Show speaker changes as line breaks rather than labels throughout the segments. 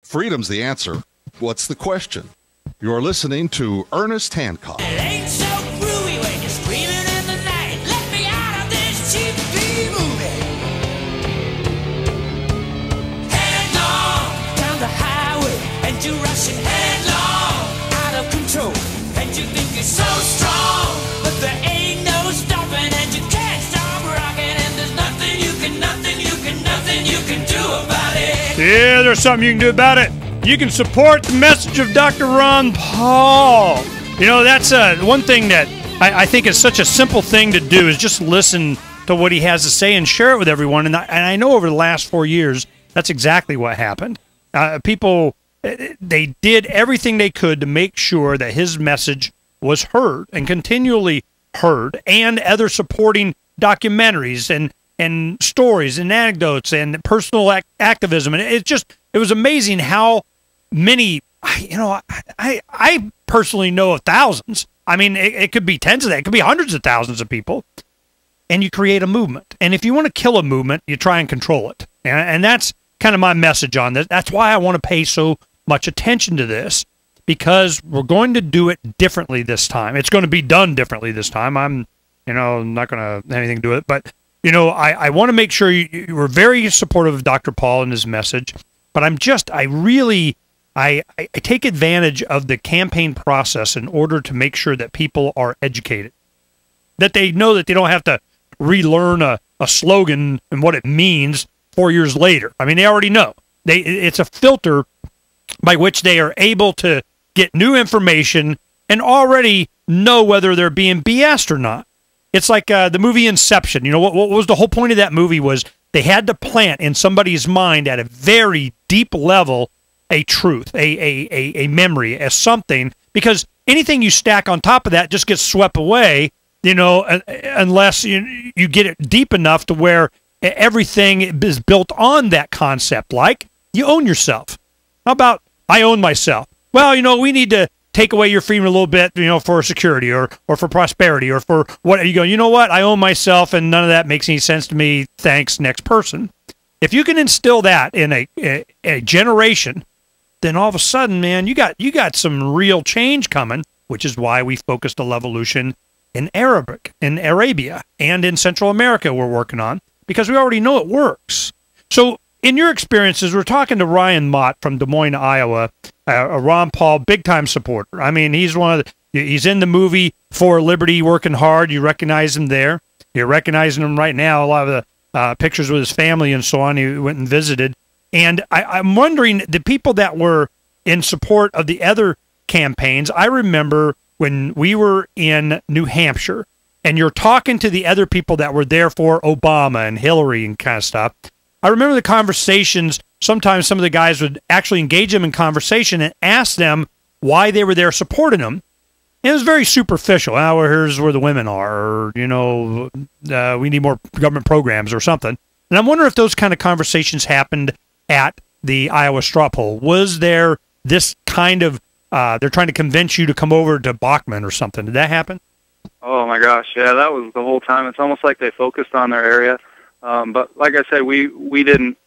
freedom's the answer. What's the question? You're listening to Ernest Hancock.
It ain't so groovy when you're screaming in the night. Let me out of this cheap movie. Headlong down the highway, and you're rushing headlong out of control. And you think you're so strong, but there ain't no stopping, and you can't stop rocking. And there's nothing you can do about it.
Yeah, there's something you can do about it. You can support the message of Dr. Ron Paul. You know, that's one thing that I think is such a simple thing to do, is just listen to what he has to say and share it with everyone. And I know over the last 4 years, that's exactly what happened. People, they did everything they could to make sure that his message was heard and continually heard, and other supporting documentaries and stories and anecdotes and personal activism. And it was amazing how many, I personally know of thousands. I mean, it could be tens of that. It could be hundreds of thousands of people. And you create a movement. And if you want to kill a movement, you try and control it. And that's kind of my message on this. That's why I want to pay so much attention to this, because we're going to do it differently this time. It's going to be done differently this time. I'm not going to have anything to do with it. But, I want to make sure you were very supportive of Dr. Paul and his message. But I take advantage of the campaign process in order to make sure that people are educated, that they know that they don't have to relearn a slogan and what it means 4 years later. I mean, they already know. It's a filter by which they are able to get new information and already know whether they're being BS'd or not. It's like the movie Inception. What was the whole point of that movie? Was they had to plant in somebody's mind at a very deep level a truth, a memory, a something, because anything you stack on top of that just gets swept away, unless you get it deep enough to where everything is built on that concept. Like, you own yourself. How about, I own myself? Well, we need to take away your freedom a little bit, for security or for prosperity or for what. You go, you know what? I own myself, and none of that makes any sense to me. Thanks, next person. If you can instill that in a generation, then all of a sudden, man, you got some real change coming, which is why we focused on LOVEvolution in Arabic, in Arabia, and in Central America we're working on, because we already know it works. So in your experiences, we're talking to Ryan Mott from Des Moines, Iowa, a Ron Paul big-time supporter. I mean, he's he's in the movie For Liberty, working hard. You recognize him there. You're recognizing him right now, a lot of the pictures with his family and so on. He went and visited. And I'm wondering, the people that were in support of the other campaigns, I remember when we were in New Hampshire, and you're talking to the other people that were there for Obama and Hillary and kind of stuff. I remember the conversations. Sometimes some of the guys would actually engage them in conversation and ask them why they were there supporting them. And it was very superficial. Well, here's where the women are, or, we need more government programs or something. And I'm wondering if those kind of conversations happened at the Iowa straw poll. Was there this kind of, they're trying to convince you to come over to Bachman or something? Did that happen?
Oh, my gosh, yeah, that was the whole time. It's almost like they focused on their area. But like I said, we didn't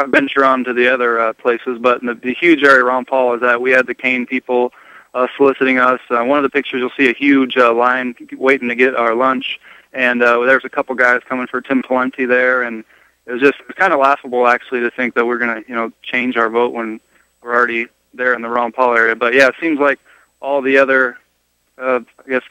venture on to the other places, but in the huge area Ron Paul is at, we had the Kane people soliciting us. One of the pictures, you'll see a huge line waiting to get our lunch, and there's a couple guys coming for Tim Pawlenty there, and it was kind of laughable, actually, to think that we're going to, change our vote when we're already there in the Ron Paul area. But, yeah, it seems like all the other,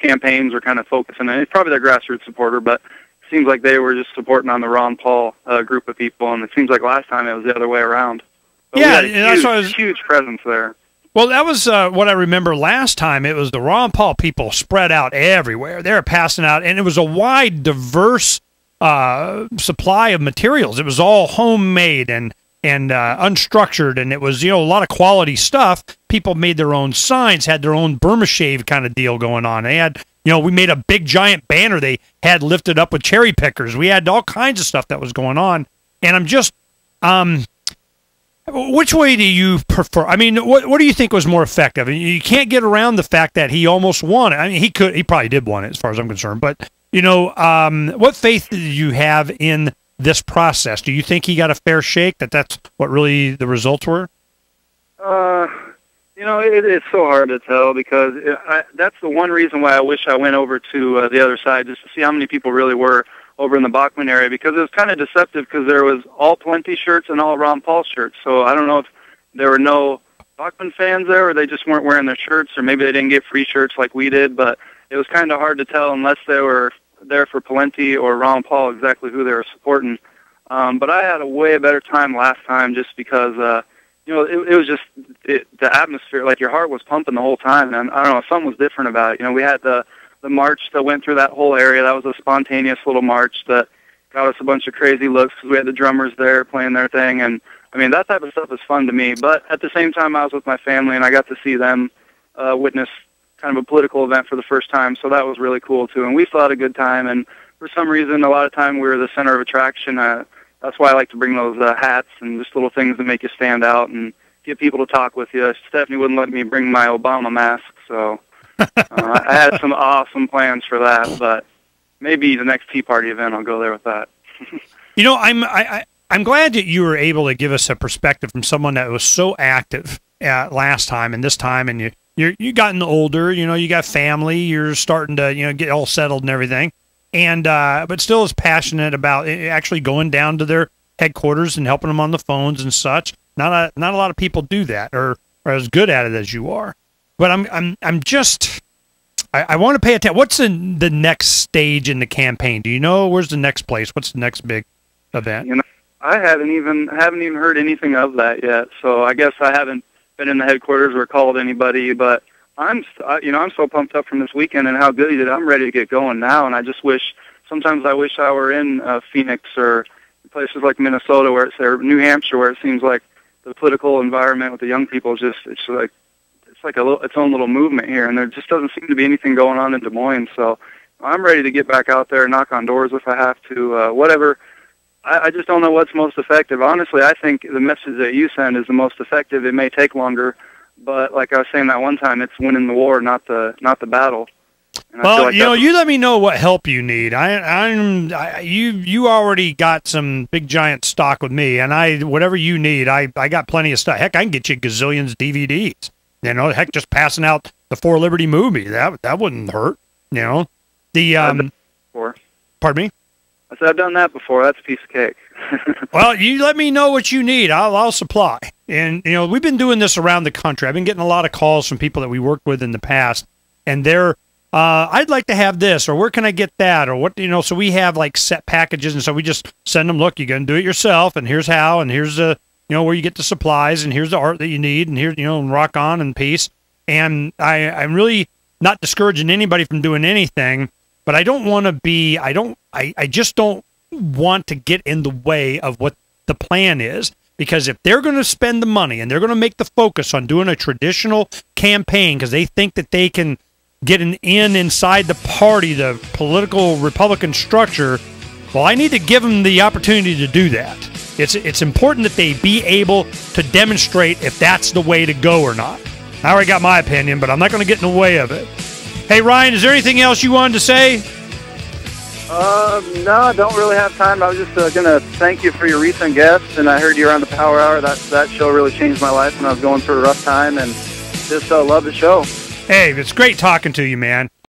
campaigns were kind of focusing, and it's probably their grassroots supporter, but it seems like they were just supporting on the Ron Paul group of people, and it seems like last time it was the other way around. But
yeah,
we had a huge presence there.
Well, that was what I remember last time. It was the Ron Paul people spread out everywhere. They were passing out, and it was a wide, diverse supply of materials. It was all homemade and unstructured, and it was, a lot of quality stuff. People made their own signs, had their own Burma shave kind of deal going on. They had, we made a big giant banner they had lifted up with cherry pickers. We had all kinds of stuff that was going on, and I'm just, which way do you prefer? I mean, what do you think was more effective? You can't get around the fact that he almost won it. I mean, he probably did win it as far as I'm concerned, but, what faith do you have in this process? Do you think he got a fair shake, that's what really the results were?
It's so hard to tell because that's the one reason why I wish I went over to the other side, just to see how many people really were over in the Bachman area, because it was kind of deceptive because there was all Plenty shirts and all Ron Paul shirts. So I don't know if there were no Bachman fans there or they just weren't wearing their shirts, or maybe they didn't get free shirts like we did, but it was kind of hard to tell unless they were there for Plenty or Ron Paul exactly who they were supporting. But I had a way better time last time just because it was just the atmosphere, like your heart was pumping the whole time, and I don't know, something was different about it. We had the march that went through that whole area. That was a spontaneous little march that got us a bunch of crazy looks because we had the drummers there playing their thing, and I mean, that type of stuff is fun to me. But at the same time, I was with my family, and I got to see them witness kind of a political event for the first time, so that was really cool too. And we still had a good time, and for some reason, a lot of time we were the center of attraction. That's why I like to bring those hats and just little things that make you stand out and get people to talk with you. Stephanie wouldn't let me bring my Obama mask, so I had some awesome plans for that. But maybe the next Tea Party event, I'll go there with that.
I'm glad that you were able to give us a perspective from someone that was so active last time and this time, and you gotten older. You got family. You're starting to get all settled and everything. And but still is passionate about actually going down to their headquarters and helping them on the phones and such. Not a lot of people do that or are as good at it as you are. But I want to pay attention. What's the next stage in the campaign? Do you know where's the next place? What's the next big event?
I haven't even heard anything of that yet. So I guess I haven't been in the headquarters or called anybody, but I'm so pumped up from this weekend and how good he did. I'm ready to get going now, and I just sometimes I wish I were in Phoenix or places like Minnesota or New Hampshire, where it seems like the political environment with the young people it's like its own little movement here, and there just doesn't seem to be anything going on in Des Moines. So I'm ready to get back out there and knock on doors if I have to. Whatever. I just don't know what's most effective. Honestly, I think the message that you send is the most effective. It may take longer, but like I was saying that one time, it's winning the war, not the battle. And
well, you let me know what help you need. You already got some big giant stock with me, and whatever you need, I got plenty of stuff. Heck, I can get you gazillions DVDs. Heck, just passing out the For Liberty movie that wouldn't hurt. Pardon me.
I said I've done that before. That's a piece of cake.
Well, you let me know what you need. I'll supply. And we've been doing this around the country. I've been getting a lot of calls from people that we worked with in the past, and they're I'd like to have this, or where can I get that, or what, so we have like set packages, and so we just send them, look, you're going to do it yourself, and here's how, and here's where you get the supplies, and here's the art that you need, and here's, and rock on and peace. And I'm really not discouraging anybody from doing anything, but I don't want to be, I just don't want to get in the way of what the plan is, because if they're going to spend the money and they're going to make the focus on doing a traditional campaign because they think that they can get an in inside the party, the political Republican structure, well, I need to give them the opportunity to do that. It's important that they be able to demonstrate if that's the way to go or not. I already got my opinion, but I'm not going to get in the way of it. Hey, Ryan, is there anything else you wanted to say?
No, I don't really have time. I was just going to thank you for your recent guests, and I heard you were on the Power Hour. That show really changed my life when I was going through a rough time, and just love the show.
Hey, it's great talking to you, man.